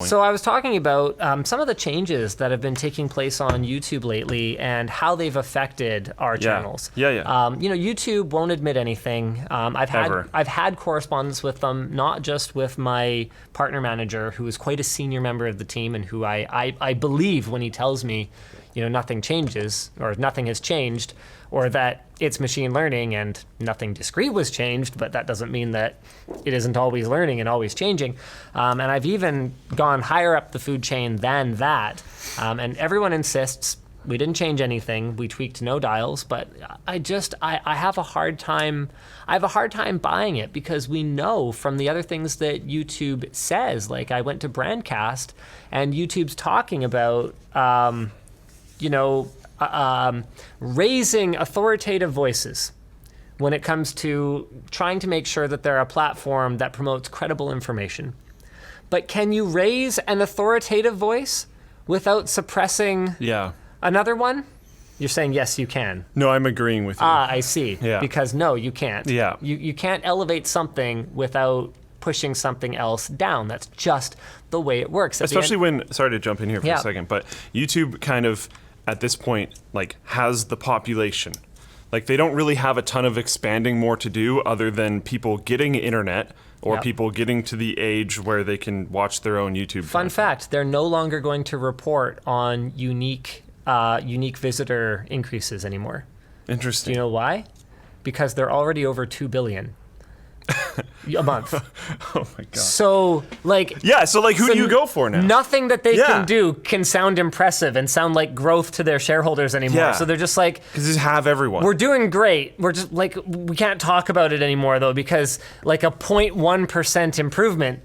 So I was talking about some of the changes that have been taking place on YouTube lately and how they've affected our channels. YouTube won't admit anything. I've had correspondence with them, not just with my partner manager, who is quite a senior member of the team and who I believe when he tells me, nothing changes or nothing has changed, or that it's machine learning and nothing discrete was changed, but that doesn't mean that it isn't always learning and always changing. And I've even gone higher up the food chain than that. And everyone insists we didn't change anything. We tweaked no dials, but I have a hard time. I have a hard time buying it because we know from the other things that YouTube says, like I went to Brandcast and YouTube's talking about, raising authoritative voices when it comes to trying to make sure that they're a platform that promotes credible information. But can you raise an authoritative voice without suppressing another one? You're saying yes, you can. No, I'm agreeing with you. I see. Yeah. Because no, you can't. Yeah. You can't elevate something without pushing something else down. That's just the way it works. Especially when, sorry to jump in here for a second, but YouTube kind of, at this point, has the population. They don't really have a ton of expanding more to do other than people getting internet or people getting to the age where they can watch their own YouTube. Fun fact, they're no longer going to report on unique visitor increases anymore. Interesting. Do you know why? Because they're already over 2 billion. A month. Oh my god. So who do you go for now? Nothing that they can do can sound impressive and sound like growth to their shareholders anymore. Yeah. So they're just like, because just have everyone. We're doing great. We're just we can't talk about it anymore though, because a 0.1% improvement,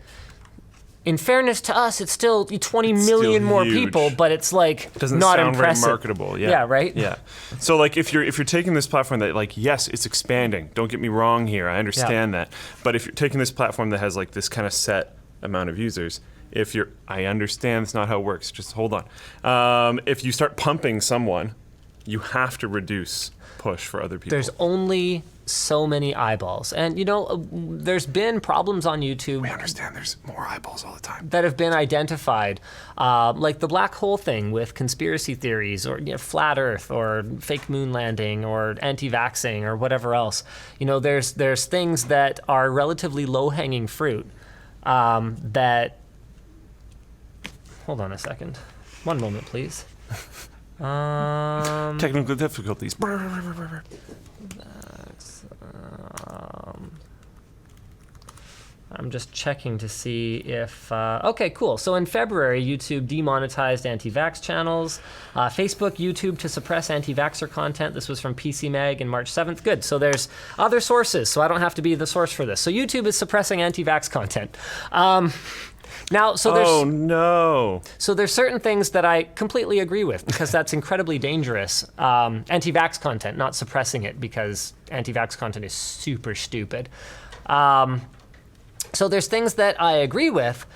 in fairness to us, it's still 20 million more people, but it's doesn't not sound impressive. Very marketable. Yeah. Yeah, right? Yeah. So if you're taking this platform that yes, it's expanding. Don't get me wrong here. I understand that. But if you're taking this platform that has this kind of set amount of users, I understand it's not how it works. Just hold on. If you start pumping someone, you have to reduce push for other people. There's only so many eyeballs. And, there's been problems on YouTube. We understand there's more eyeballs all the time. That have been identified, like the black hole thing with conspiracy theories or flat Earth or fake moon landing or anti-vaxxing or whatever else. There's things that are relatively low-hanging fruit that... Hold on a second. One moment, please. Technical difficulties. I'm just checking to see if... okay, cool. So in February, YouTube demonetized anti-vax channels. Facebook, YouTube to suppress anti-vaxxer content. This was from PC Mag in March 7th. Good. So there's other sources, so I don't have to be the source for this. So YouTube is suppressing anti-vax content. Now, so there's... Oh, no. So there's certain things that I completely agree with because that's incredibly dangerous. Anti-vax content, not suppressing it because anti-vax content is super stupid. So there's things that I agree with,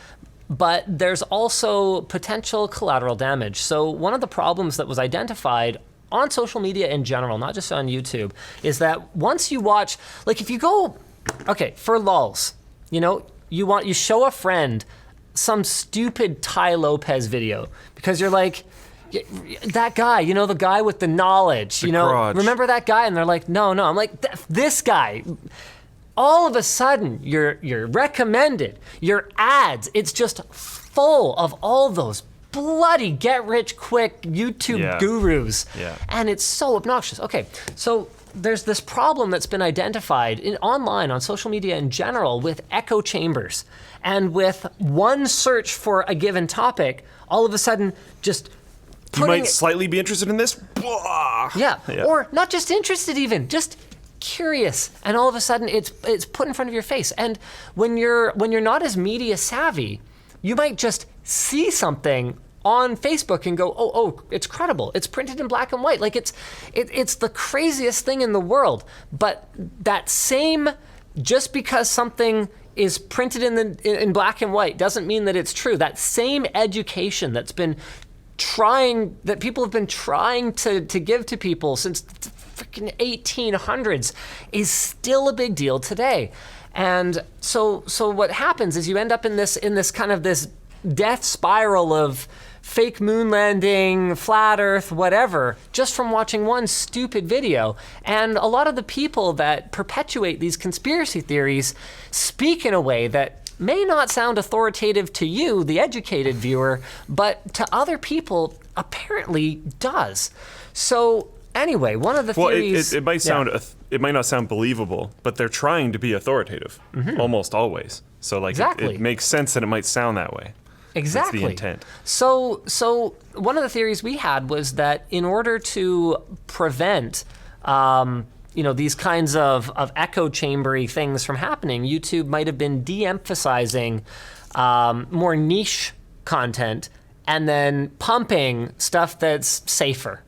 but there's also potential collateral damage. So one of the problems that was identified on social media in general, not just on YouTube, is that once you watch, if you go, okay, for lulz, you show a friend some stupid Ty Lopez video because you're like, that guy, the guy with the knowledge, remember that guy? And they're like, no. I'm like, this guy. All of a sudden, you're recommended, your ads, it's just full of all those bloody get-rich-quick YouTube gurus. Yeah. And it's so obnoxious. Okay, so there's this problem that's been identified online, on social media in general, with echo chambers. And with one search for a given topic, all of a sudden, just you might slightly be interested in this? Blah. Yeah, or not just interested even, just curious, and all of a sudden it's put in front of your face. And when you're not as media savvy, you might just see something on Facebook and go, oh, it's credible. It's printed in black and white. It's the craziest thing in the world. But that same, just because something is printed in black and white doesn't mean that it's true. That same education that people have been trying to give to people since freaking 1800s is still a big deal today. And so what happens is you end up in this kind of this death spiral of fake moon landing, flat earth, whatever, just from watching one stupid video. And a lot of the people that perpetuate these conspiracy theories speak in a way that may not sound authoritative to you, the educated viewer, but to other people apparently does. So anyway, one of the theories... It might sound... It might not sound believable, but they're trying to be authoritative, almost always. So like it makes sense that it might sound that way. Exactly. That's the intent. So one of the theories we had was that in order to prevent these kinds of echo chambery things from happening, YouTube might have been de-emphasizing more niche content and then pumping stuff that's safer.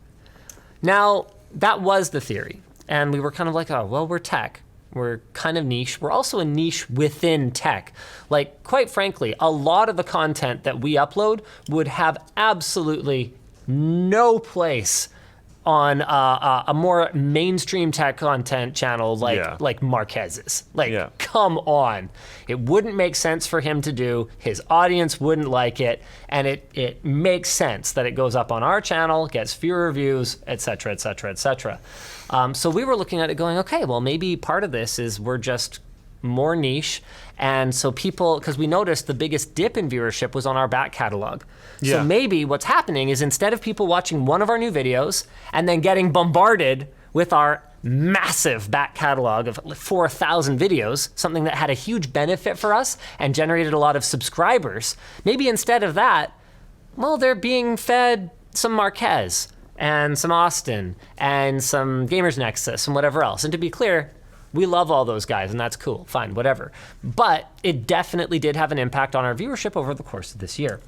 Now, that was the theory. And we were kind of like, oh, well, we're tech. We're kind of niche. We're also a niche within tech. Like, quite frankly, a lot of the content that we upload would have absolutely no place on a more mainstream tech content channel like Marquez's. Come on. It wouldn't make sense for him to do. His audience wouldn't like it. And it makes sense that it goes up on our channel, gets fewer views, et cetera, et cetera, et cetera. So we were looking at it going, okay, well, maybe part of this is we're just more niche. And so people, because we noticed the biggest dip in viewership was on our back catalog. So maybe what's happening is instead of people watching one of our new videos and then getting bombarded with our massive back catalog of 4,000 videos, something that had a huge benefit for us and generated a lot of subscribers, maybe instead of that, well, they're being fed some Marquez and some Austin and some Gamers Nexus and whatever else. And to be clear, we love all those guys, and that's cool, fine, whatever. But it definitely did have an impact on our viewership over the course of this year.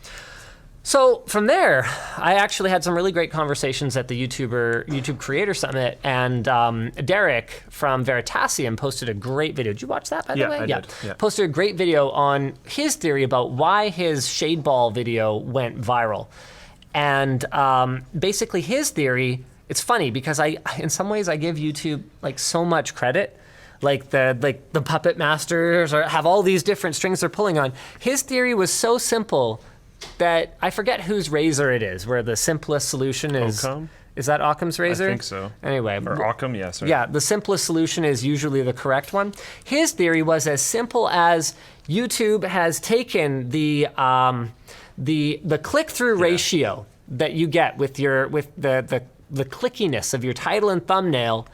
So from there, I actually had some really great conversations at the YouTube Creator Summit, and Derek from Veritasium posted a great video. Did you watch that, by the way? I did. Yeah. Posted a great video on his theory about why his shade ball video went viral. And basically his theory, it's funny because in some ways I give YouTube like so much credit. Like the puppet masters or have all these different strings they're pulling on. His theory was so simple that I forget whose razor it is, where the simplest solution is... Occam? Is that Occam's razor? I think so. Anyway. Or Occam, yes. Yeah, the simplest solution is usually the correct one. His theory was as simple as YouTube has taken the click-through ratio that you get with the clickiness of your title and thumbnail,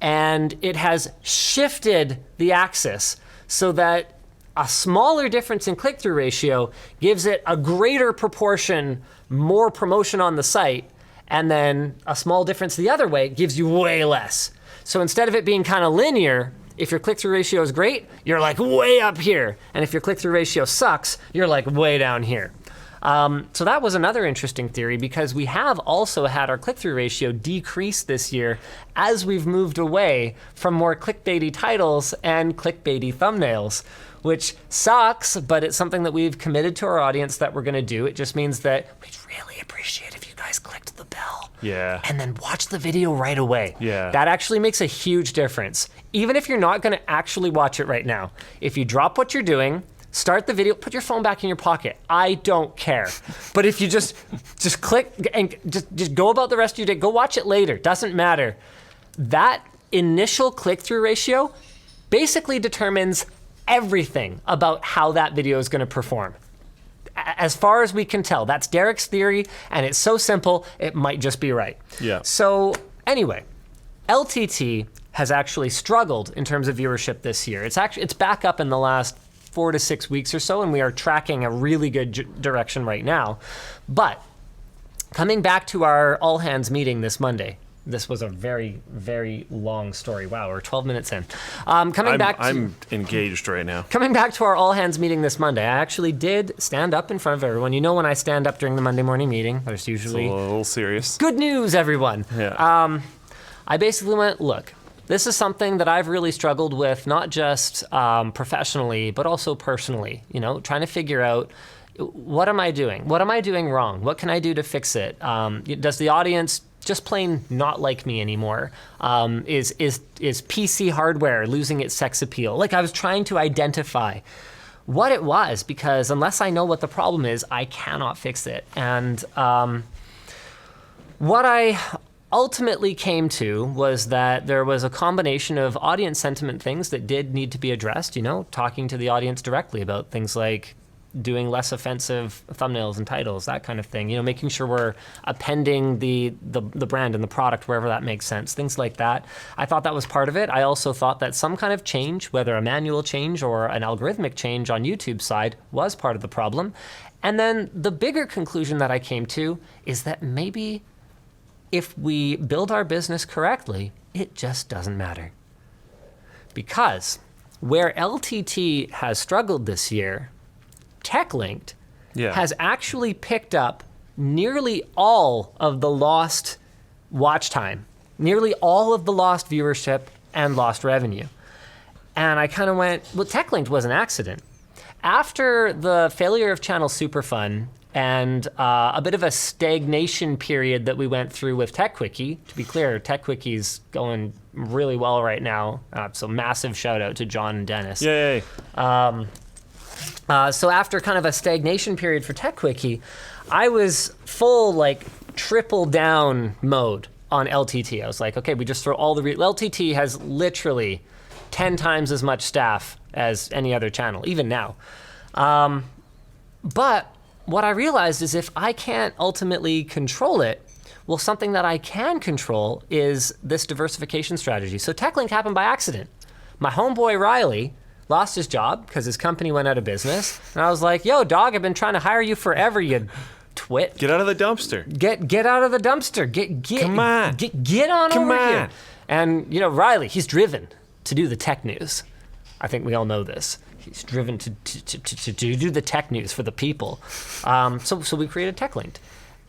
and it has shifted the axis so that a smaller difference in click-through ratio gives it a greater proportion, more promotion on the site, and then a small difference the other way gives you way less. So instead of it being kind of linear, if your click-through ratio is great, you're like way up here. And if your click-through ratio sucks, you're like way down here. So that was another interesting theory because we have also had our click-through ratio decrease this year as we've moved away from more clickbaity titles and clickbaity thumbnails, which sucks, but it's something that we've committed to our audience that we're gonna do. It just means that we'd really appreciate if you guys clicked the bell. Yeah. And then watch the video right away. Yeah. That actually makes a huge difference. Even if you're not gonna actually watch it right now, if you drop what you're doing, start the video, put your phone back in your pocket. I don't care. But if you just click and just go about the rest of your day, go watch it later, doesn't matter. That initial click-through ratio basically determines everything about how that video is gonna perform. As far as we can tell, that's Derek's theory, and it's so simple, it might just be right. Yeah. So anyway, LTT has actually struggled in terms of viewership this year. It's back up in the last 4 to 6 weeks or so, and we are tracking a really good direction right now. But coming back to our all-hands meeting this Monday, this was a very, very long story. Wow, we're 12 minutes in. I'm engaged right now. Coming back to our all-hands meeting this Monday, I actually did stand up in front of everyone. You know when I stand up during the Monday morning meeting, there's usually... It's a little serious. Good news, everyone. Yeah. I basically went, look, this is something that I've really struggled with, not just professionally, but also personally, trying to figure out, what am I doing? What am I doing wrong? What can I do to fix it? Does the audience just plain not like me anymore? Is PC hardware losing its sex appeal? Like, I was trying to identify what it was, because unless I know what the problem is, I cannot fix it. And what I ultimately came to was that there was a combination of audience sentiment things that did need to be addressed, talking to the audience directly about things like doing less offensive thumbnails and titles, that kind of thing, making sure we're appending the brand and the product wherever that makes sense, things like that. I thought that was part of it. I also thought that some kind of change, whether a manual change or an algorithmic change on YouTube's side, was part of the problem. And then the bigger conclusion that I came to is that maybe if we build our business correctly, it just doesn't matter. Because where LTT has struggled this year, TechLinked has actually picked up nearly all of the lost watch time, nearly all of the lost viewership and lost revenue. And I kind of went, well, TechLinked was an accident. After the failure of Channel Superfun and a bit of a stagnation period that we went through with TechQuickie, to be clear, TechQuickie's going really well right now. So massive shout out to John and Dennis. Yay. So after kind of a stagnation period for TechQuickie, I was full triple down mode on LTT. I was like, okay, we just throw all the LTT has literally 10 times as much staff as any other channel, even now. But what I realized is if I can't ultimately control it, well, something that I can control is this diversification strategy. So TechLinked happened by accident. My homeboy Riley lost his job because his company went out of business. And I was like, yo, dog, I've been trying to hire you forever, you twit. Get out of the dumpster. Get out of the dumpster. Come on. Get on Come over on. here. And, Riley, he's driven to do the tech news. I think we all know this. He's driven to do the tech news for the people. So we created TechLinked.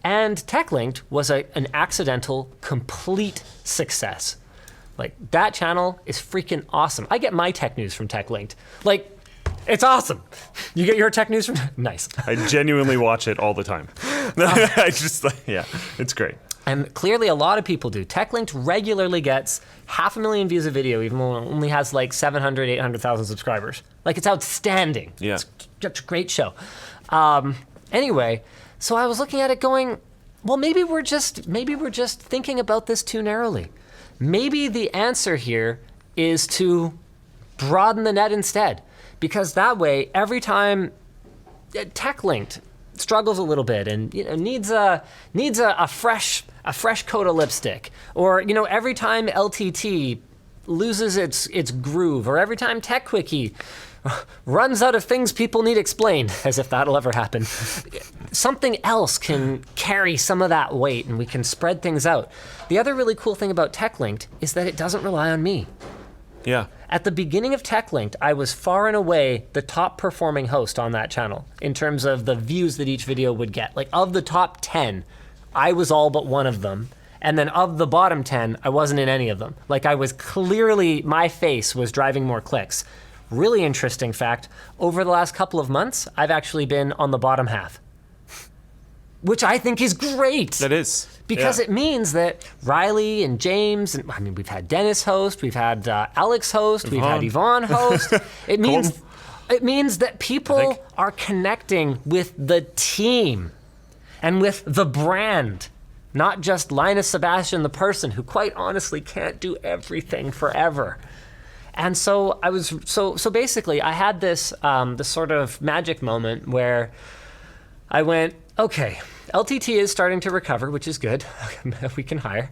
And TechLinked was an accidental, complete success. That channel is freaking awesome. I get my tech news from TechLinked. It's awesome. You get your tech news from... Nice. I genuinely watch it all the time. It's great. And clearly a lot of people do. TechLinked regularly gets 500,000 views a video, even though it only has 700, 800,000 subscribers. It's outstanding. Yeah. It's a great show. Anyway, so I was looking at it going, well, maybe we're just thinking about this too narrowly. Maybe the answer here is to broaden the net instead, because that way, every time TechLinked struggles a little bit and needs a fresh coat of lipstick, or every time LTT loses its groove, or every time TechQuickie runs out of things people need explained, as if that'll ever happen, something else can carry some of that weight and we can spread things out. The other really cool thing about TechLinked is that it doesn't rely on me. Yeah. At the beginning of TechLinked, I was far and away the top performing host on that channel in terms of the views that each video would get. Of the top 10, I was all but one of them. And then of the bottom 10, I wasn't in any of them. I was clearly, my face was driving more clicks. Really interesting fact, over the last couple of months, I've actually been on the bottom half, which I think is great. That is. Because it means that Riley and James, and we've had Dennis host, we've had Alex host, we've had Yvonne host. It means that people are connecting with the team and with the brand, not just Linus Sebastian, the person who quite honestly can't do everything forever. And so I was so basically I had this this sort of magic moment where I went, okay, LTT is starting to recover, which is good. We can hire.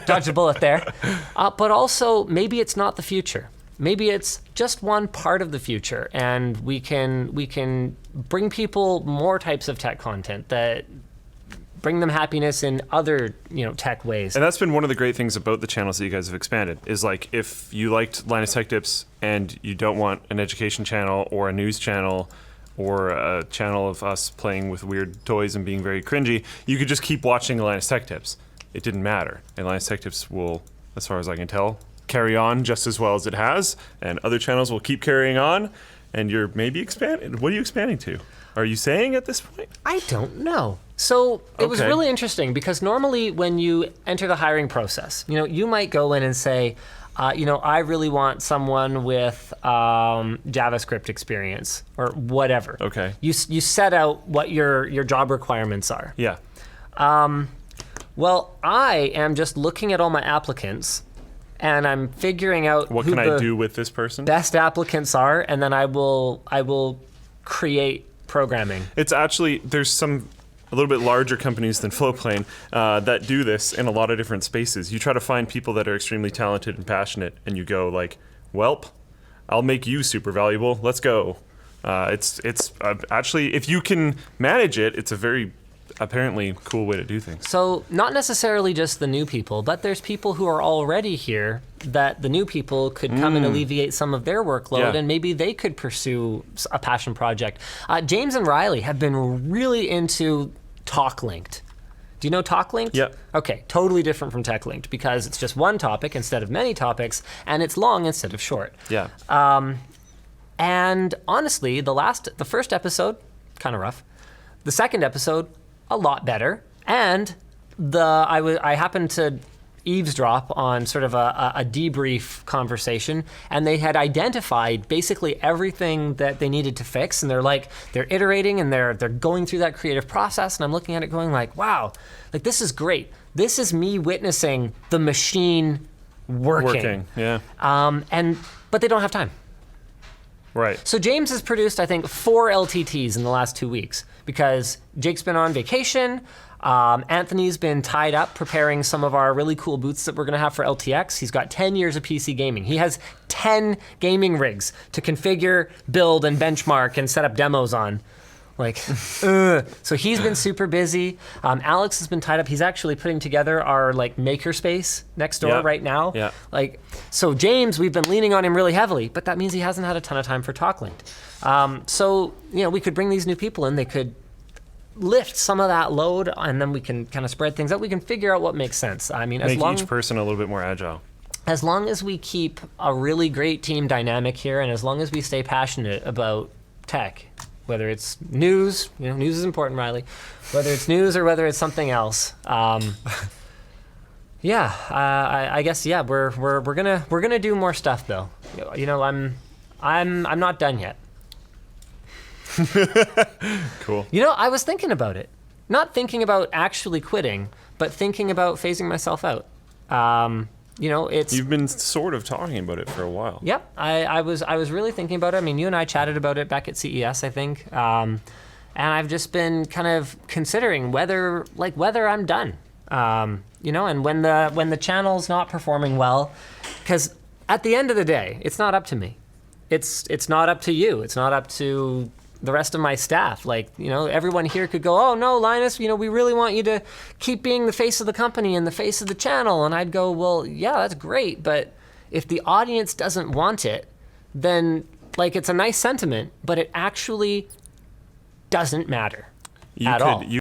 Dodged a bullet there. But also, maybe it's not the future. Maybe it's just one part of the future, and we can bring people more types of tech content that bring them happiness in other tech ways. And that's been one of the great things about the channels that you guys have expanded, is if you liked Linus Tech Tips and you don't want an education channel or a news channel or a channel of us playing with weird toys and being very cringy, you could just keep watching Linus Tech Tips. It didn't matter. And Linus Tech Tips will, as far as I can tell, carry on just as well as it has, and other channels will keep carrying on, and you're maybe expanding. What are you expanding to? Are you saying at this point? I don't know. So it was really interesting because normally when you enter the hiring process, you might go in and say, I really want someone with JavaScript experience or whatever. Okay. You set out what your job requirements are. Yeah. Well, I am just looking at all my applicants, and I'm figuring out what can I do with this person. Best applicants are, and then I will create programming. It's actually, there's a little bit larger companies than Flowplane that do this in a lot of different spaces. You try to find people that are extremely talented and passionate, and you go like, "Welp, I'll make you super valuable. Let's go." It's actually, if you can manage it, it's a very apparently cool way to do things. So not necessarily just the new people, but there's people who are already here that the new people could come and alleviate some of their workload, and maybe they could pursue a passion project. James and Riley have been really into TalkLinked. Do you know TalkLinked? Yep. Okay, totally different from TechLinked because it's just one topic instead of many topics, and it's long instead of short. Yeah. And honestly, the first episode, kind of rough. The second episode, a lot better. And I happened to eavesdrop on sort of a debrief conversation, and they had identified basically everything that they needed to fix, and they're iterating and they're going through that creative process, and I'm looking at it going like, wow, like this is great. This is me witnessing the machine working. Yeah. But they don't have time. Right. So James has produced, I think, 4 LTTs in the last 2 weeks because Jake's been on vacation. Anthony's been tied up preparing some of our really cool booths that we're going to have for LTX. He's got 10 years of PC gaming. He has 10 gaming rigs to configure, build, and benchmark and set up demos on. So he's been super busy. Alex has been tied up. He's actually putting together our makerspace next door right now. Yeah. So James, we've been leaning on him really heavily, but that means he hasn't had a ton of time for TalkLinked. So we could bring these new people in. They could lift some of that load, and then we can kind of spread things out. We can figure out what makes sense. I mean, make each person a little bit more agile. As long as we keep a really great team dynamic here, and as long as we stay passionate about tech. Whether it's news, news is important, Riley. Whether it's news or whether it's something else, I guess we're gonna do more stuff though. I'm not done yet. Cool. I was thinking about it, not thinking about actually quitting, but thinking about phasing myself out. You've been sort of talking about it for a while. Yep, I was really thinking about it. I mean, you and I chatted about it back at CES, I think, and I've just been kind of considering whether I'm done. And when the channel's not performing well, because at the end of the day, it's not up to me. It's not up to you. It's not up to the rest of my staff. Everyone here could go, "Oh no, Linus, we really want you to keep being the face of the company and the face of the channel." And I'd go, "Well, yeah, that's great, but if the audience doesn't want it, then it's a nice sentiment, but it actually doesn't matter at all."